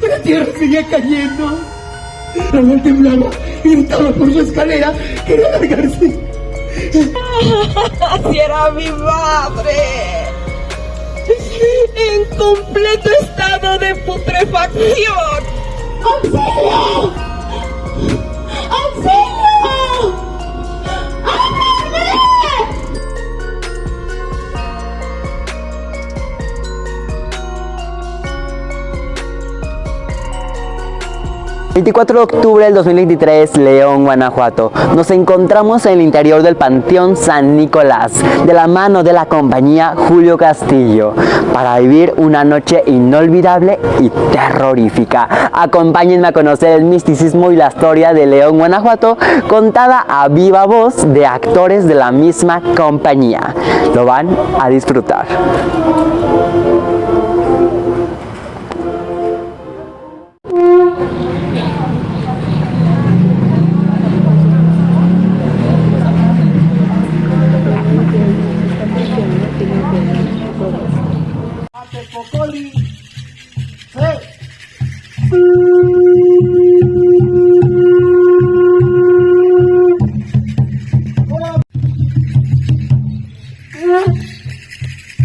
la tierra seguía cayendo. Raúl temblaba y gritaba por su escalera, quería largarse. ¡Así era mi madre! En completo estado de putrefacción. ¡Auxilio! ¡Auxilio! ¡Ábrame! 24 de octubre del 2023, León, Guanajuato. Nos encontramos en el interior del Panteón San Nicolás, de la mano de la compañía Julio Castillo, para vivir una noche inolvidable y terrorífica. Acompáñenme a conocer el misticismo y la historia de León, Guanajuato, contada a viva voz de actores de la misma compañía. Lo van a disfrutar.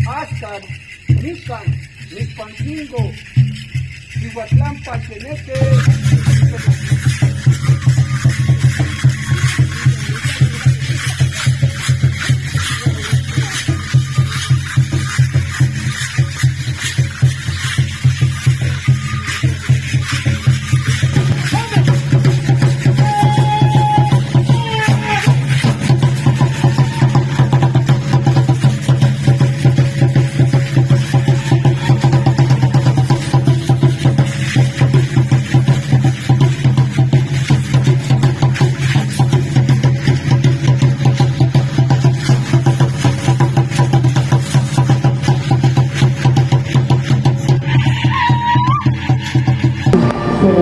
Ascan, Mican, Mispancingo, Cihuatlán, Pacheneque.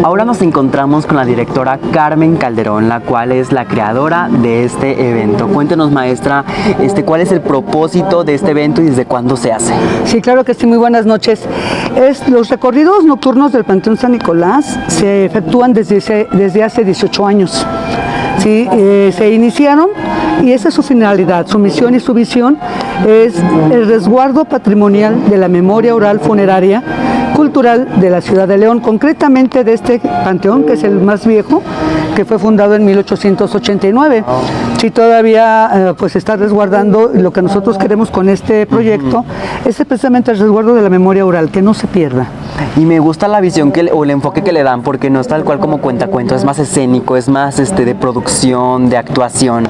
Ahora nos encontramos con la directora Carmen Calderón, la cual es la creadora de este evento. Cuéntenos, maestra, ¿cuál es el propósito de este evento y desde cuándo se hace? Sí, claro que sí, muy buenas noches. Los recorridos nocturnos del Panteón San Nicolás se efectúan desde hace 18 años. Sí, se iniciaron y esa es su finalidad, su misión y su visión es el resguardo patrimonial de la memoria oral funeraria cultural de la ciudad de León, concretamente de este panteón, que es el más viejo, que fue fundado en 1889. Sí, todavía pues está resguardando. Lo que nosotros queremos con este proyecto es precisamente el resguardo de la memoria oral, que no se pierda. Y me gusta la visión o el enfoque que le dan, porque no es tal cual como cuentacuentos, es más escénico, es más de producción, de actuación.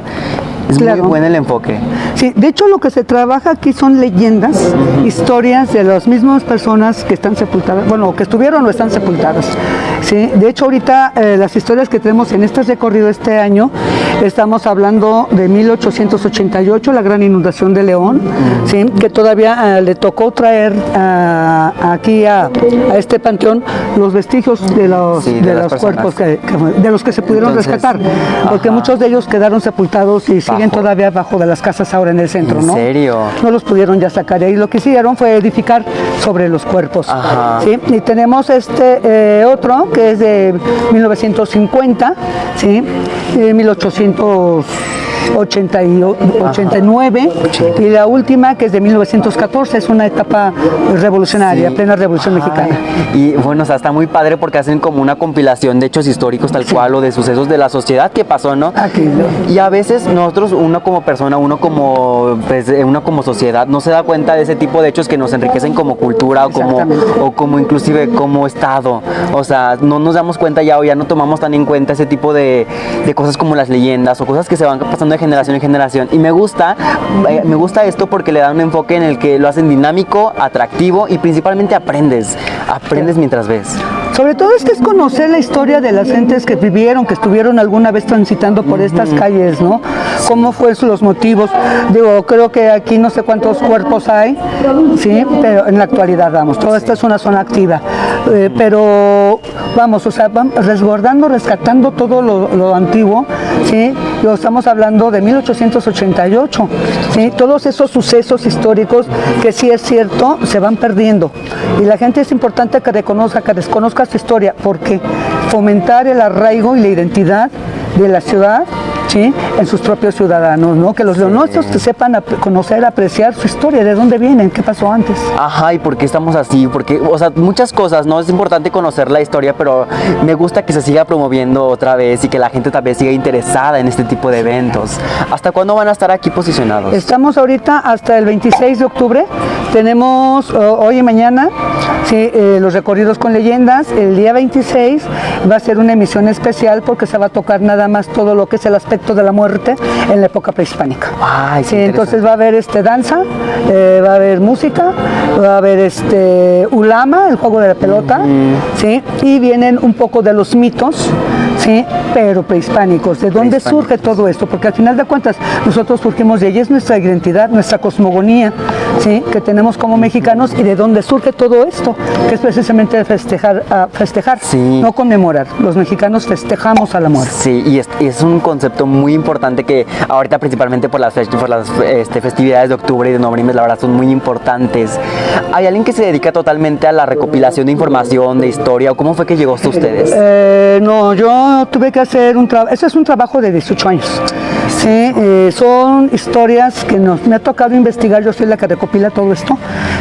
Es claro. Muy buen el enfoque. Sí, de hecho lo que se trabaja aquí son leyendas, historias de las mismas personas que están sepultadas, bueno, que estuvieron o están sepultadas. Sí, de hecho ahorita las historias que tenemos en este recorrido este año, estamos hablando de 1888, la gran inundación de León, ¿sí? Que todavía le tocó traer aquí a este panteón los vestigios de los cuerpos de los que se pudieron rescatar, porque muchos de ellos quedaron sepultados y siguen todavía bajo de las casas ahora en el centro, ¿no? ¿En serio? No los pudieron ya sacar de ahí. Lo que hicieron fue edificar sobre los cuerpos. ¿Sí? Y tenemos otro que es de 1950, ¿sí? 1889 y la última que es de 1914, es una etapa revolucionaria, sí. Plena revolución mexicana. Y bueno, o sea, está muy padre porque hacen como una compilación de hechos históricos tal cual o de sucesos de la sociedad que pasó, ¿no? Aquí, ¿no? Y a veces nosotros, uno como persona, uno como sociedad, no se da cuenta de ese tipo de hechos que nos enriquecen como cultura o como inclusive como Estado. O sea, no nos damos cuenta ya o ya no tomamos tan en cuenta ese tipo de cosas como las leyendas o cosas que se van pasando de generación en generación. Y me gusta esto porque le da un enfoque en el que lo hacen dinámico, atractivo y principalmente aprendes mientras ves. Sobre todo es conocer la historia de las gentes que vivieron, que estuvieron alguna vez transitando por estas calles, ¿no? Cómo fueron los motivos. Digo, creo que aquí no sé cuántos cuerpos hay, sí, pero en la actualidad, vamos, toda esta es una zona activa. Pero vamos, o sea, rescatando todo lo antiguo, sí, lo estamos hablando de 1888, sí, todos esos sucesos históricos que sí es cierto se van perdiendo, Y la gente es importante que desconozca su historia, porque fomentar el arraigo y la identidad de la ciudad, ¿sí?, en sus propios ciudadanos, ¿no? Que los leoneses sepan conocer, apreciar su historia, de dónde vienen, qué pasó antes. Ajá, ¿y por qué estamos así? Porque, o sea, muchas cosas, ¿no? Es importante conocer la historia, pero me gusta que se siga promoviendo otra vez y que la gente también siga interesada en este tipo de eventos. ¿Hasta cuándo van a estar aquí posicionados? Estamos ahorita hasta el 26 de octubre. Tenemos hoy y mañana, sí, los recorridos con leyendas. El día 26 va a ser una emisión especial porque se va a tocar nada más todo lo que es el aspecto de la muerte en la época prehispánica. Ay, sí, entonces va a haber danza, va a haber música, va a haber ulama, el juego de la pelota, ¿sí? Y vienen un poco de los mitos, ¿sí?, pero prehispánicos. ¿De dónde surge todo esto? Porque al final de cuentas nosotros surgimos de ahí, es nuestra identidad, nuestra cosmogonía, ¿sí?, que tenemos como mexicanos, y de dónde surge todo esto, que es precisamente festejar, sí, no conmemorar. Los mexicanos festejamos a la muerte. Sí, y es un concepto muy importante que ahorita, principalmente por las festividades de octubre y de noviembre, la verdad son muy importantes. ¿Hay alguien que se dedica totalmente a la recopilación de información, de historia, o cómo fue que llegó hasta ustedes? No, yo tuve que hacer un trabajo, eso es un trabajo de 18 años. Sí, son historias que me ha tocado investigar, yo soy la que recopila todo esto.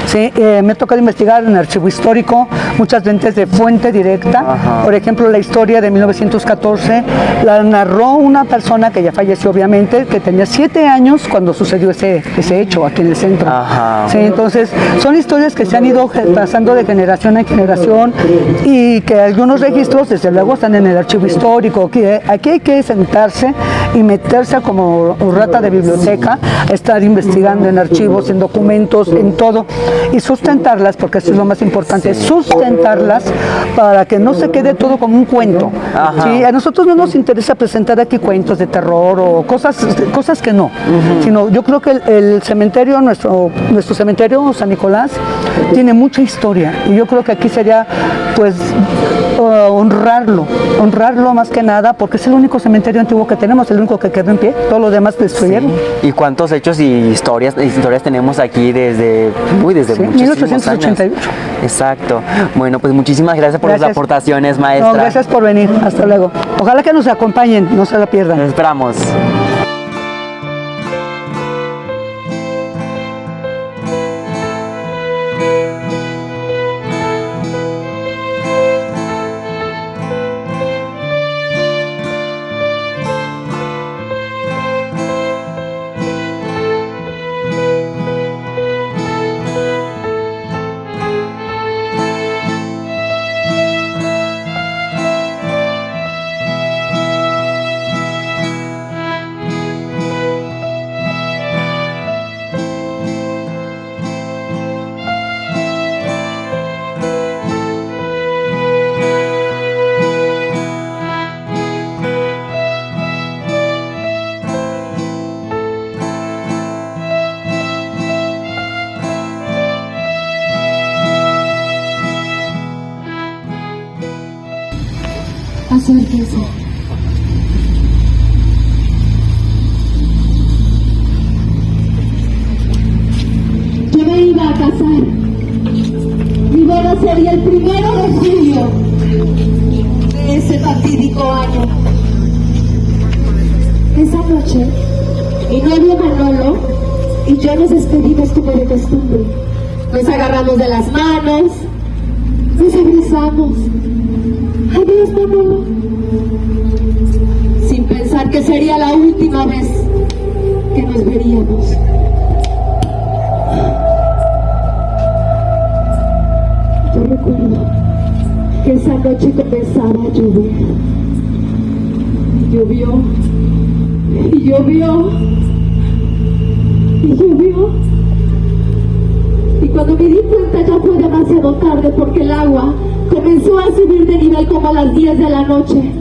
Sí, me ha tocado investigar en archivo histórico, muchas veces de fuente directa. Ajá. Por ejemplo, la historia de 1914 la narró una persona que ya falleció, obviamente, que tenía 7 años cuando sucedió ese hecho aquí en el centro. Ajá. Sí, entonces son historias que se han ido pasando de generación en generación, y que algunos registros desde luego están en el archivo histórico. Que aquí hay que sentarse y meterse como rata de biblioteca, estar investigando en archivos, en documentos, en todo, y sustentarlas, porque eso es lo más importante, sustentarlas para que no se quede todo como un cuento. ¿Sí? A nosotros no nos interesa presentar aquí cuentos de terror o cosas que no, sino yo creo que el cementerio, nuestro cementerio San Nicolás, tiene mucha historia, y yo creo que aquí sería pues honrarlo más que nada, porque es el único cementerio antiguo que tenemos, el único que quedó en pie, todo lo demás destruyeron. Sí. ¿Y cuántos hechos y historias tenemos aquí desde sí, muchísimos 1888 años? Exacto. Bueno, pues muchísimas gracias por las aportaciones, maestra. No, gracias por venir, hasta luego. Ojalá que nos acompañen, no se la pierdan. Nos esperamos. Acérquense. Yo me iba a casar. Mi boda sería el 1 de julio de ese fatídico año. Esa noche, mi novio Manolo y yo nos despedimos como de costumbre. Nos agarramos de las manos, nos abrazamos. Adiós, Manolo. Sin pensar que sería la última vez que nos veríamos. Yo recuerdo que esa noche comenzaba a llover. Y llovió. Y llovió. Y llovió. Y cuando me di cuenta ya fue demasiado tarde, porque el agua comenzó a subir de nivel como a las 10 de la noche.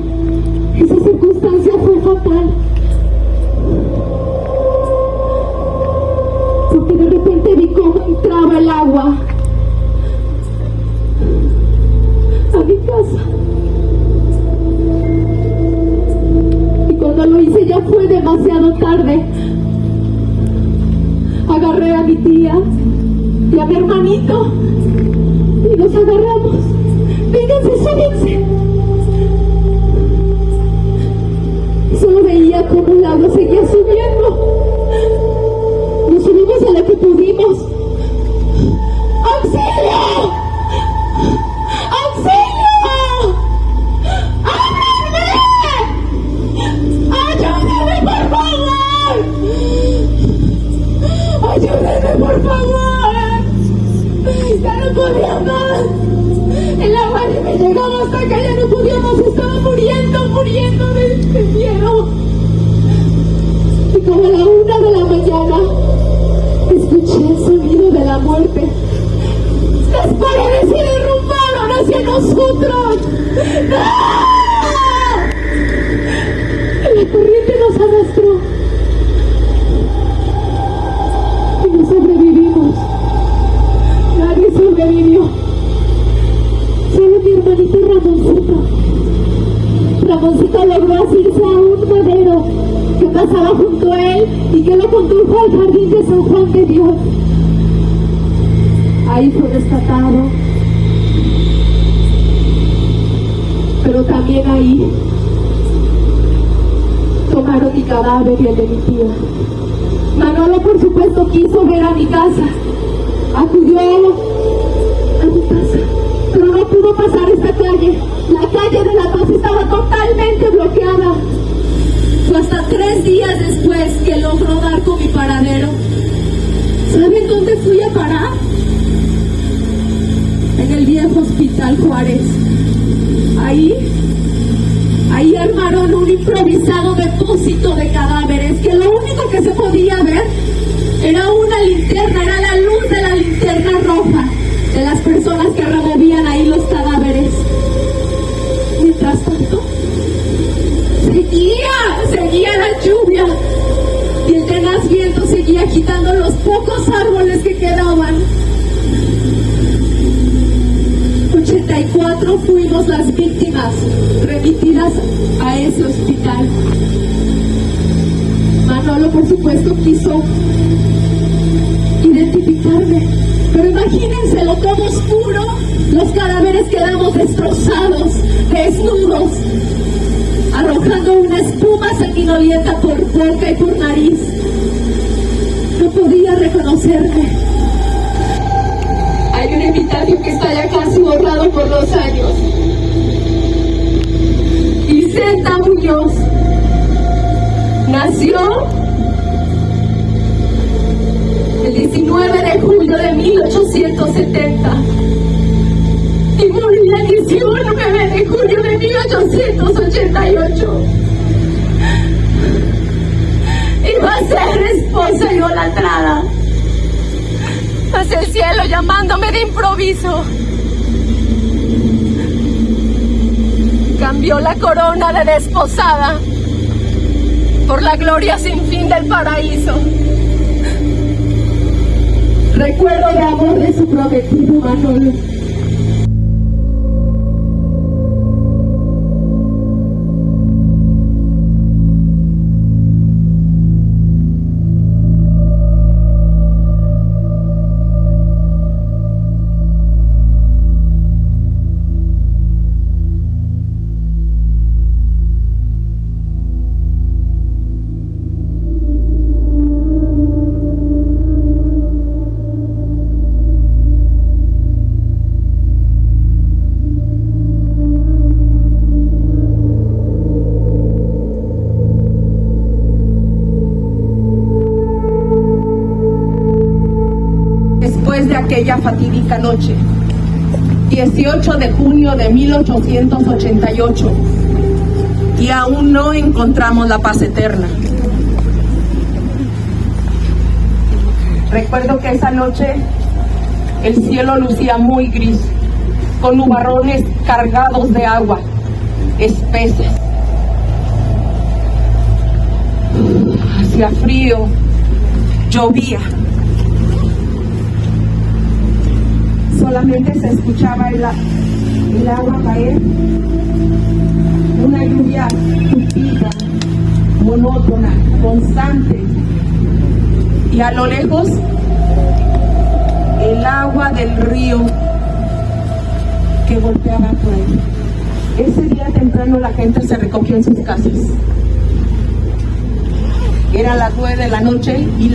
Esa circunstancia fue fatal, porque de repente vi cómo entraba el agua a mi casa. Y cuando lo hice ya fue demasiado tarde. Agarré a mi tía y a mi hermanito y nos agarramos. Vénganse, súbense. Solo veía cómo el agua seguía subiendo. Nos subimos a lo que pudimos. ¡Auxilio! ¡Auxilio! ¡Ábranme! ¡Ayúdenme, por favor! ¡Ayúdenme, por favor! ¡Ya no podía más! El agua ni me llegaba hasta acá, ya no podíamos, estaba muriendo de miedo. Y como a la 1 de la mañana, escuché el sonido de la muerte. Las paredes se derrumbaron hacia nosotros. ¡No! La corriente nos arrastró. Y no sobrevivimos. Nadie sobrevivió. Solo mi hermanito Ramoncito. Ramoncito logró asirse a un madero que pasaba junto a él y que lo condujo al jardín de San Juan de Dios. Ahí fue rescatado, pero también ahí tomaron mi cadáver y el de mi tía. Manolo, por supuesto, quiso ver a mi casa, acudió a mi casa, pero no pudo pasar esta calle. La calle de La Paz estaba totalmente bloqueada. Fue hasta 3 días después que logró dar con mi paradero. ¿Saben dónde fui a parar? En el viejo Hospital Juárez. Ahí armaron un improvisado depósito de cadáveres, que lo único que se podía ver era una linterna, era la luz de la linterna roja de las personas que removían ahí los cadáveres. Mientras tanto, seguía la lluvia y el tenaz viento seguía agitando los pocos árboles que quedaban. 84 fuimos las víctimas remitidas a ese hospital. Manolo, por supuesto, quiso identificarme, pero imagínenselo todo oscuro, los cadáveres quedamos destrozados, desnudos, arrojando una espuma sanguinolienta por boca y por nariz. No podía reconocerme. Hay un epitafio que está ya casi borrado por los años. Vicenta Muñoz nació el 19 de julio de 1870 y murió el 19 de julio de 1888. Iba a ser esposa idolatrada. Hacia el cielo llamándome de improviso. Cambió la corona de desposada por la gloria sin fin del paraíso. Recuerdo de amor de su prometido Manolo. De aquella fatídica noche, 18 de junio de 1888, y aún no encontramos la paz eterna. Recuerdo que esa noche el cielo lucía muy gris, con nubarrones cargados de agua, espesos. Hacía frío, llovía. Solamente se escuchaba el agua caer, una lluvia tupida, monótona, constante, y a lo lejos el agua del río golpeaban por ahí. Ese día temprano la gente se recogió en sus casas. Era las 9 de la noche y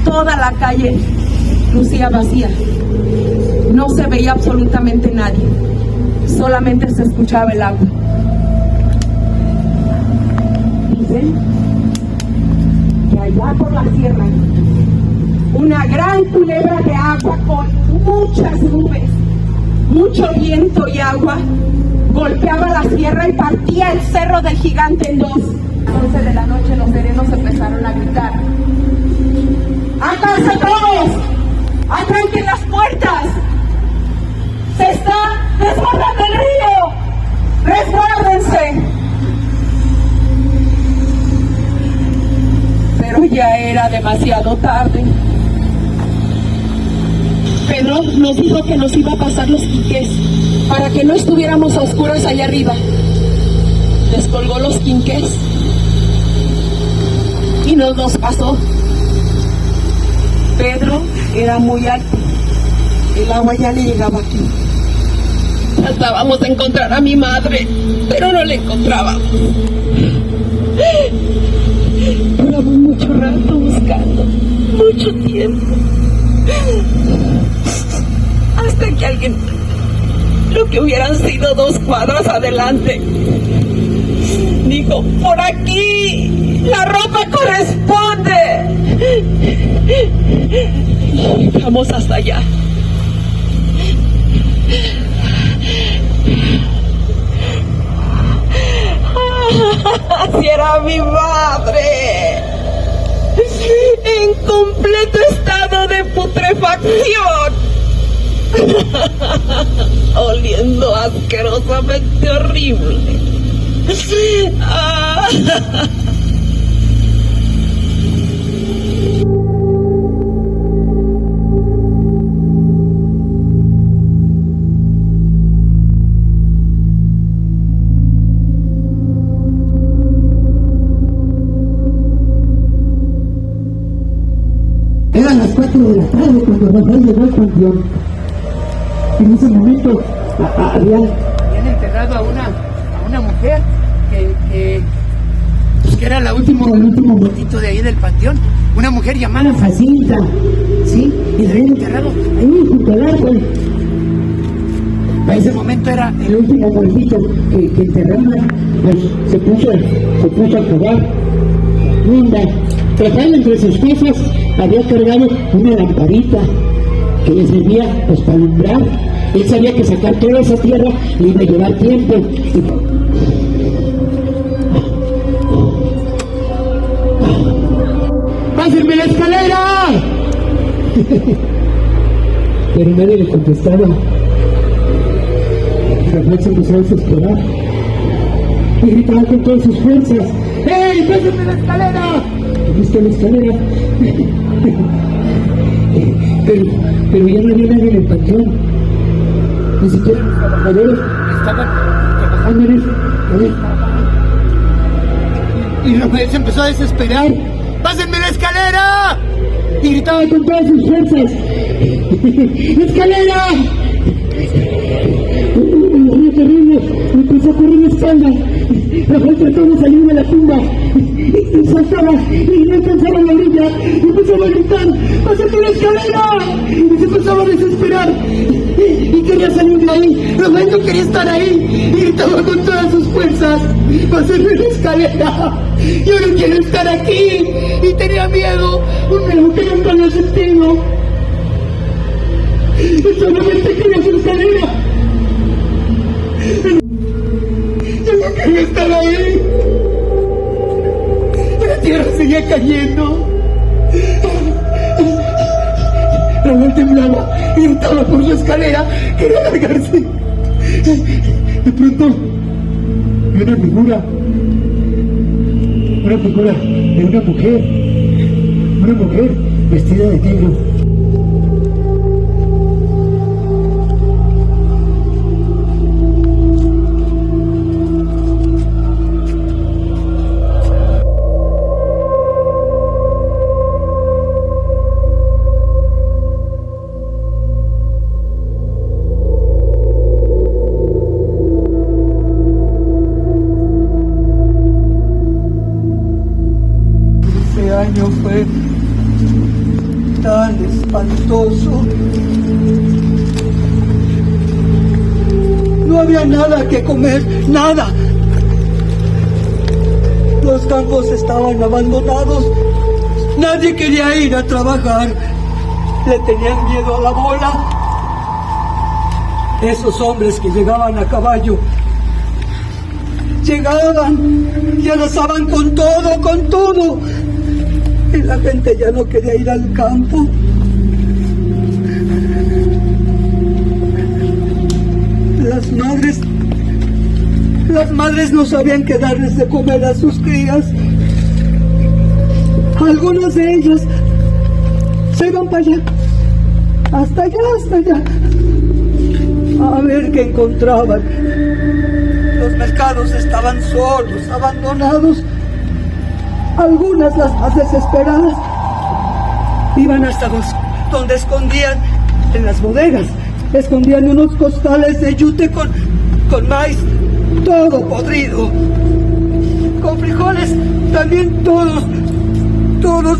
toda la calle lucía vacía. No se veía absolutamente nadie. Solamente se escuchaba el agua. Dicen que allá por la sierra, una gran culebra de agua con muchas nubes, mucho viento y agua, golpeaba la sierra y partía el cerro del Gigante en dos. A las 11 de la noche los serenos empezaron a gritar: ¡átanse todos! ¡Atranquen las puertas! ¡Se está desbordando el río! ¡Resguárdense! Pero ya era demasiado tarde. Pedro nos dijo que nos iba a pasar los quinqués para que no estuviéramos a oscuras allá arriba. Descolgó los quinqués y nos pasó. Pedro era muy alto, el agua ya le llegaba aquí. Tratábamos de encontrar a mi madre, pero no la encontrábamos. Duramos mucho rato buscando, mucho tiempo, hasta que alguien, lo que hubieran sido 2 cuadras adelante, dijo: ¡por aquí! ¡La ropa corresponde! Vamos hasta allá. ¡Así era mi madre! En completo estado de putrefacción. Oliendo asquerosamente horrible. Eran las 4 de la tarde cuando Rafael llegó al panteón. En ese momento habían enterrado a una mujer que era el último momentito de ahí del panteón. Una mujer llamada Jacinta, ¿sí? Y la habían enterrado ahí junto al árbol. Para ese momento era el último muertito que enterraron. Pues se puso a jugar. Linda. Rafael, entre sus cosas, había cargado una lamparita que le servía pues para alumbrar. Él sabía que sacar toda esa tierra le iba a llevar tiempo. ¡Pásenme la escalera! Pero nadie le contestaba. Rafael se empezó a desesperar y gritaba con todas sus fuerzas: ¡Ey, pásenme la escalera! ¿Viste la escalera? Pero ya no había nadie en el panteón. Ni siquiera los trabajadores estaban trabajando en eso. Y Rafael se empezó a desesperar. ¡Pásenme la escalera! Y gritaba con todas sus fuerzas: ¡escalera! Fue terrible. Me empezó a correr la espalda. Rafael trató de salir de la tumba y saltaba y no alcanzaba la orilla y empezaba a gritar: ¡pásate la escalera! Y se empezaba a desesperar y quería salir de ahí. Rafael no quería estar ahí y gritaba con todas sus fuerzas: ¡pásate la escalera! Yo no quiero estar aquí. Y tenía miedo, un miedo que nunca había sentido. Solamente quería su escalera. Yo no quería estar ahí. La tierra seguía cayendo. Rafael temblaba y gritaba por su escalera. Quería largarse. De pronto vi una figura de una mujer vestida de negro. espantoso. No había nada que comer, nada. Los campos estaban abandonados. Nadie quería ir a trabajar. Le tenían miedo a la bola. Esos hombres que llegaban a caballo, llegaban y arrasaban con todo. Y la gente ya no quería ir al campo. Las madres no sabían qué darles de comer a sus crías. Algunas de ellas se iban para allá, hasta allá, a ver qué encontraban. Los mercados estaban solos, abandonados. Algunas, las más desesperadas, iban hasta donde escondían, en las bodegas, escondían unos costales de yute con maíz todo podrido, con frijoles también todos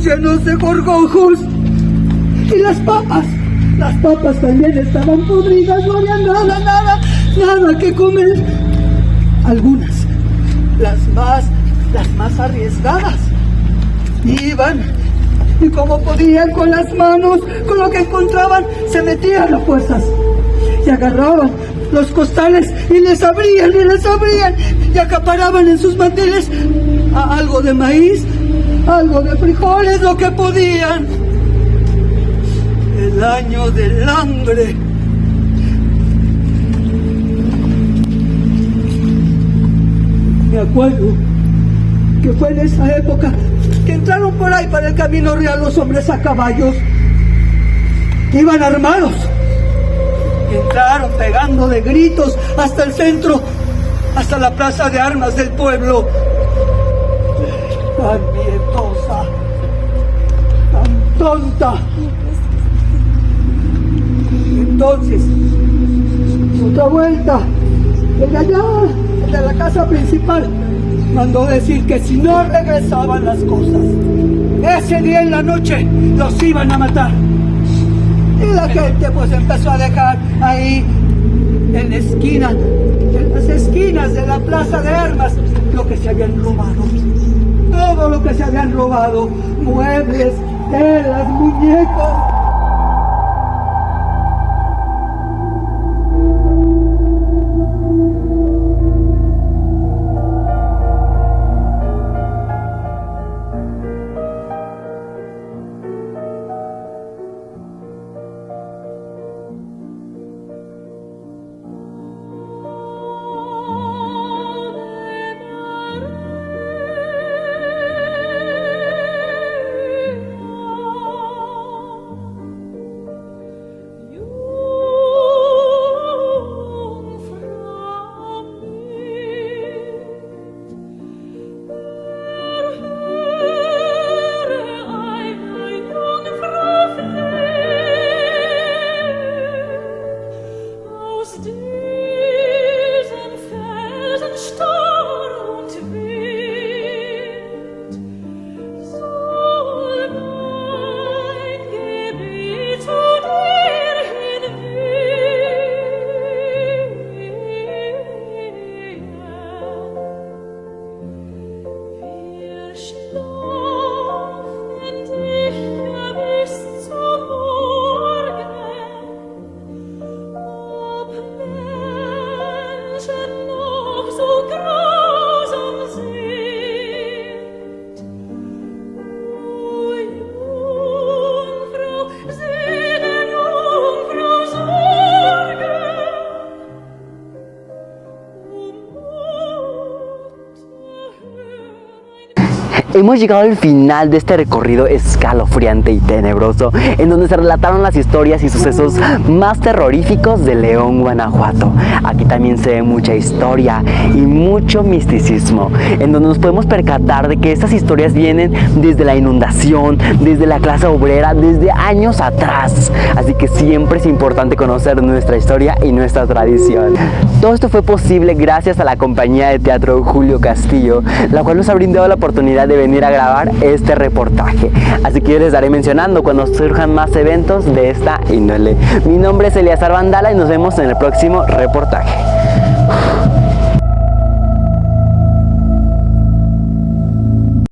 llenos de gorgojos, y las papas también estaban podridas, no había nada que comer. Algunas, las más arriesgadas, iban y como podían con las manos, con lo que encontraban, se metían a fuerzas y agarraban los costales y les abrían y acaparaban en sus manteles algo de maíz, algo de frijoles, lo que podían. El año del hambre. Me acuerdo que fue en esa época que entraron por ahí para el camino real los hombres a caballos. Iban armados. Entraron pegando de gritos hasta el centro, hasta la plaza de armas del pueblo. Tan miedosa, tan tonta. Entonces, otra vuelta, desde allá, desde la casa principal, mandó decir que si no regresaban las cosas, ese día en la noche los iban a matar. Y la gente pues empezó a dejar ahí en la esquina, en las esquinas de la plaza de armas, lo que se habían robado. Todo lo que se habían robado, muebles, telas, muñecos. Hemos llegado al final de este recorrido escalofriante y tenebroso, en donde se relataron las historias y sucesos más terroríficos de León, Guanajuato. Aquí también se ve mucha historia y mucho misticismo, en donde nos podemos percatar de que estas historias vienen desde la inundación, desde la clase obrera, desde años atrás. Así que siempre es importante conocer nuestra historia y nuestra tradición. Todo esto fue posible gracias a la compañía de teatro Julio Castillo, la cual nos ha brindado la oportunidad de venir a grabar este reportaje. Así que yo les estaré mencionando cuando surjan más eventos de esta índole. Mi nombre es Eliazar Vandala y nos vemos en el próximo reportaje.